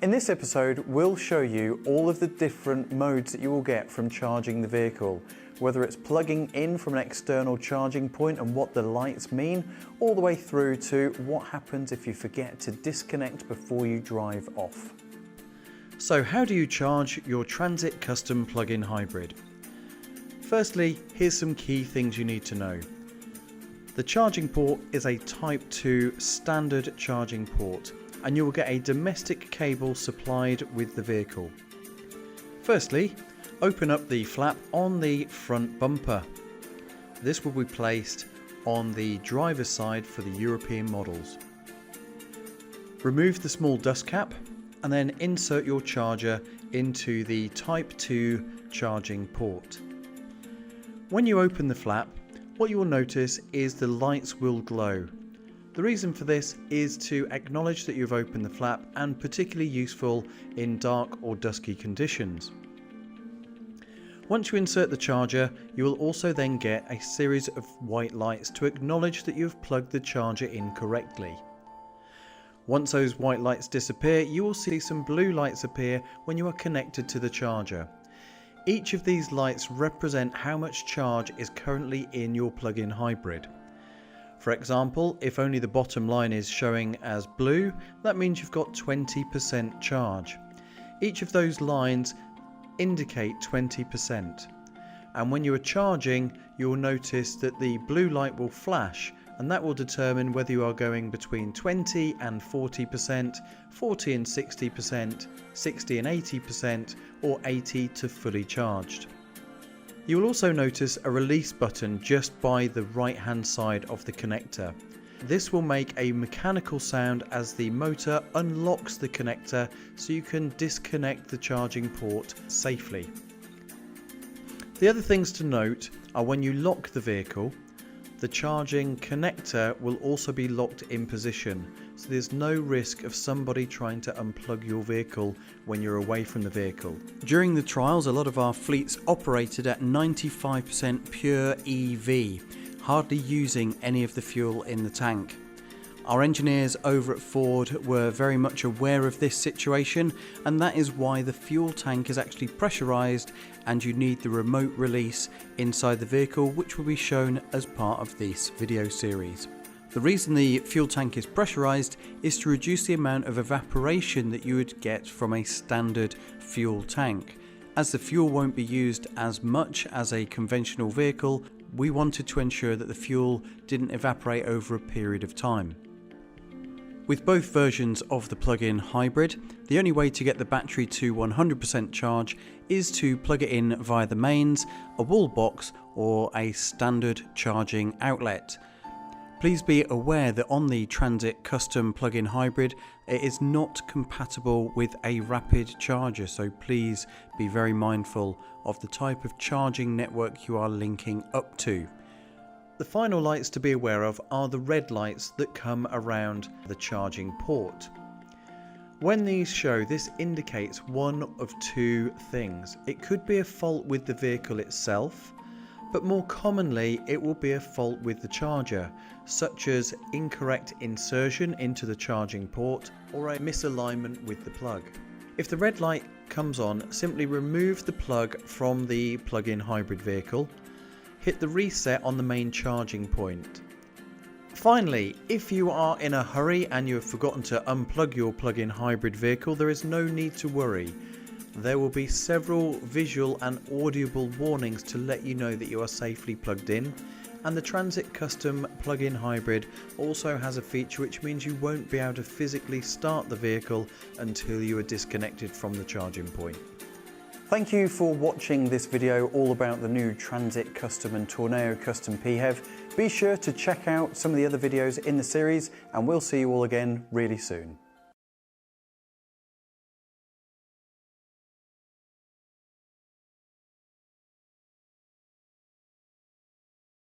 In this episode, we'll show you all of the different modes that you will get from charging the vehicle, whether it's plugging in from an external charging point and what the lights mean, all the way through to what happens if you forget to disconnect before you drive off. So how do you charge your Transit Custom plug-in hybrid? Firstly, here's some key things you need to know. The charging port is a Type 2 standard charging port, and you will get a domestic cable supplied with the vehicle. Firstly, open up the flap on the front bumper. This will be placed on the driver's side for the European models. Remove the small dust cap and then insert your charger into the Type 2 charging port. When you open the flap, what you will notice is the lights will glow. The reason for this is to acknowledge that you've opened the flap, and particularly useful in dark or dusky conditions. Once you insert the charger, you will also then get a series of white lights to acknowledge that you've plugged the charger in correctly. Once those white lights disappear, you will see some blue lights appear when you are connected to the charger. Each of these lights represent how much charge is currently in your plug-in hybrid. For example, if only the bottom line is showing as blue, that means you've got 20% charge. Each of those lines indicate 20%. And when you are charging, you will notice that the blue light will flash, and that will determine whether you are going between 20 and 40%, 40 and 60%, 60 and 80%, or 80 to fully charged. You will also notice a release button just by the right hand side of the connector. This will make a mechanical sound as the motor unlocks the connector so you can disconnect the charging port safely. The other things to note are when you lock the vehicle, the charging connector will also be locked in position, so there's no risk of somebody trying to unplug your vehicle when you're away from the vehicle. During the trials, a lot of our fleets operated at 95% pure EV, hardly using any of the fuel in the tank. Our engineers over at Ford were very much aware of this situation, and that is why the fuel tank is actually pressurised and you need the remote release inside the vehicle, which will be shown as part of this video series. The reason the fuel tank is pressurised is to reduce the amount of evaporation that you would get from a standard fuel tank. As the fuel won't be used as much as a conventional vehicle, we wanted to ensure that the fuel didn't evaporate over a period of time. With both versions of the plug-in hybrid, the only way to get the battery to 100% charge is to plug it in via the mains, a wall box, or a standard charging outlet. Please be aware that on the Transit Custom plug-in hybrid, it is not compatible with a rapid charger, so please be very mindful of the type of charging network you are linking up to. The final lights to be aware of are the red lights that come around the charging port. When these show, this indicates one of two things. It could be a fault with the vehicle itself, but more commonly it will be a fault with the charger, such as incorrect insertion into the charging port or a misalignment with the plug. If the red light comes on, simply remove the plug from the plug-in hybrid vehicle. Hit the reset on the main charging point. Finally, if you are in a hurry and you have forgotten to unplug your plug-in hybrid vehicle, there is no need to worry. There will be several visual and audible warnings to let you know that you are safely plugged in, and the Transit Custom plug-in hybrid also has a feature which means you won't be able to physically start the vehicle until you are disconnected from the charging point. Thank you for watching this video all about the new Transit Custom and Tourneo Custom PHEV. Be sure to check out some of the other videos in the series, and we'll see you all again really soon.